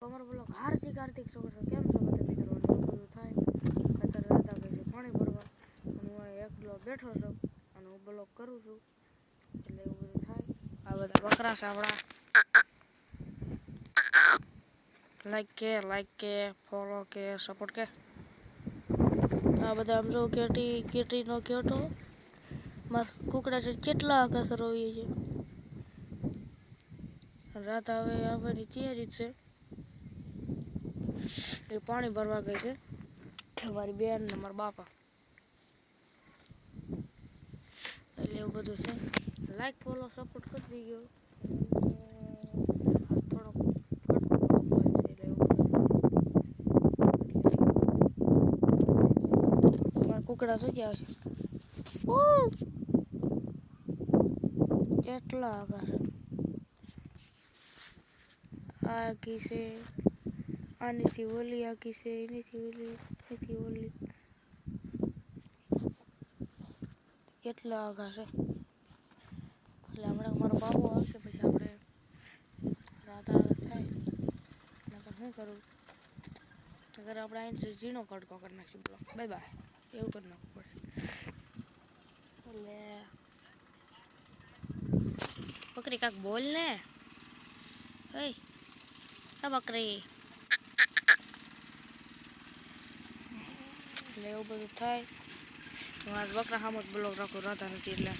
અમારો બ્લોગ હાર્દિક હાર્દિક સ્વાગત છે. કેમ છો બધા મિત્રો? એવું બધું થાય અત્યારે રાતા ગઈ છે પાણી ભરવા અને હું એકલો બેઠો છું અને હું બ્લોગ કરું છું એટલે એવું બધું થાય. આ બધા બકરા છે આપણા. લાઈક કે ફોલો કે સપોર્ટ કે આ બધા આમ જો કેટીનો કેટો માર કુકડા છે કેટલા આકાશ રોવીએ છે. રાત હવે આવવાની તૈયારી છે. એ પાણી ભરવા ગઈ છે મારી બેન ને મારા બાપા એટલે એવું બધું છે. લાઈક ફોલો સપોર્ટ કરી દીજો. થોડોક મારા કુકડા થઈ ગયા છે કેટલા આકાશ આખી છે આનીથી ઓલી આખી છે એનીથી ઓલી એથી ઓલી કેટલા આઘા છે. એટલે હમણાં મારો બાબુ આવશે પછી આપણે રાત આવે થાય નકર શું કરું અગર આપણે અહીંથી ઝીણો કડકો કરી નાખીશું બ્લોક બાય બાય એવું કરી નાખવું પડશે. એટલે બકરી કાંક બોલ ને હે બકરી એટલે એવું બધું થાય. હું આજ બકરા સામો જ બ્લોગ રાખું રહેતા નથી એટલે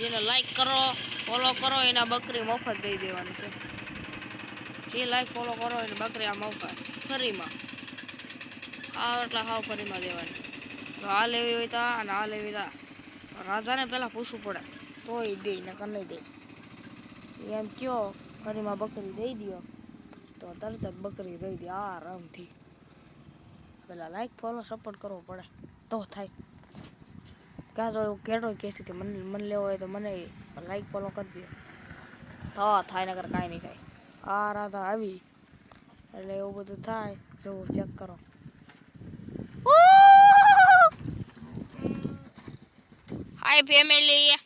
જેને લાઈક કરો ફોલો કરો એના બકરી મફત દઈ દેવાની છે. જે લાઈક ફોલો કરો એને બકરી આ મફત ફરીમાં એટલે હાવ ફરીમાં દેવાની. તો આ લેવી હોય તો અને આ લેવી તા રાજાને પહેલાં પૂછવું પડે તોય દે ને કર નહીં દે. એમ કયો ફરીમાં બકરી દઈ દો તો તરત જ બકરી દઈ દે આરામથી. પેલા લાઈક ફોલો સપોર્ટ કરવો પડે તો થાય. ક્યાં તો એવું કહેતો કહે છે કે મને લેવો હોય તો મને લાઈક ફોલો કરી દો તો થાય નગર કાંઈ નહીં થાય. આ રાધા આવી એટલે એવું બધું થાય. જો ચેક કરો હાય ફેમિલી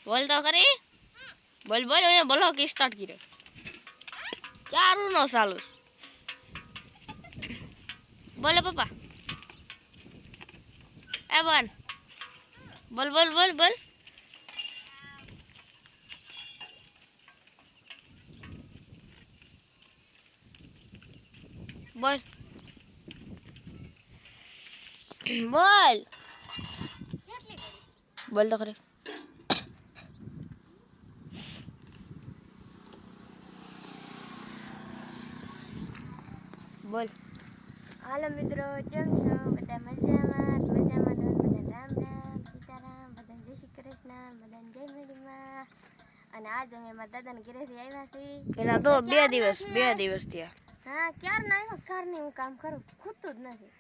બોલ તો ખરી બોલ બોલો કે સ્ટાર્ટ કર્યો ચારું નો ચાલુ બોલો પપ્પા એ બોલ બોલ બોલ બોલ બોલ બોલ બોલ બોલ તો ખરી બોલ. હાલો મિત્રો, કેમ છો બધા? મજામાં મજામાં બધા રામ રામ સીતારામ બધા જય શ્રી કૃષ્ણ બધા જય મેડીમાં. અને આજ અમે મારા દાદાને ઘરેથી આવ્યા છીએ. એના તો બે દિવસ થયા. હા ક્યાર ના આવ્યા ક્યારની હું કામ કરું ખૂટતું જ નથી.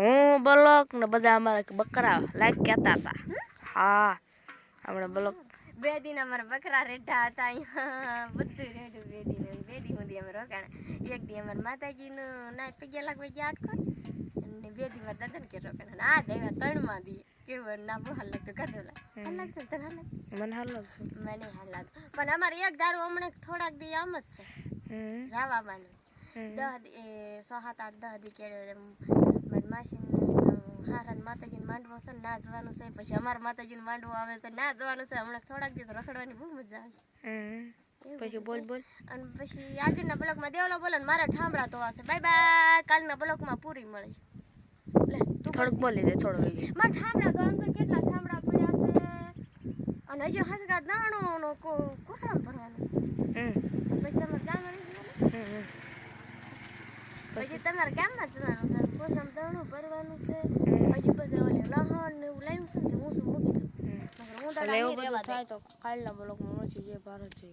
હું બ્લોક ને બધા અમારા બકરા લાઈક કહેતા હતા. હા હમણાં બ્લોક 2 દિન અમારા બકરા રેઢા હતા અહીંયા બધું રેઢું 2 દિન 2 દી સુધી અમે રોકાણા. એક દી અમારા માતાજીનું ના પગ્યા લાગવા ગયા આટકોર અને 2 દી મારા દાદાને કે રોકાણા. આ જ આવ્યા 3માં દી કેવું ના બહુ હાલ લાગતું કાઢોલા હાલ લાગતું તને હાલ મને હાલ મને હાલ લાગતું પણ અમારે એક દારૂ હમણાં થોડાક દી આમ જ છે જવામાં 6-7-8-10 દી કે મારી માસીને હારા માતાજીને માંડવો છે ના જવાનું છે. પછી અમારા માતાજીને માંડવો આવે તો ના જવાનું છે. હમણાં થોડાક દિવસ રખડવાની બહુ મજા આવે. પછી બોલ અને પછી આગળના બ્લોકમાં દેવલો બોલો ને મારા ઠામડા તો આવશે. Bye bye. કાલના બ્લોકમાં પૂરી મળી લે થોડુંક બોલી દે થોડું મારા ઠામડા તો આમ તો કેટલા ઠામડા પડ્યા છે અને હજી હસગા દાણો કોસરામ ભરવાનું પછી તમારે ગામમાં નહીં પછી તમારે ગામમાં જવાનું છે કોસરામ દાણું ભરવાનું છે. હજી બધા ઓલે લહણ ને એવું લાવ્યું છે ને હું શું મૂકી દઉં. એટલે એવું બધું થાય તો કાલના બ્લોગમાં મળશું. જય ભારત જય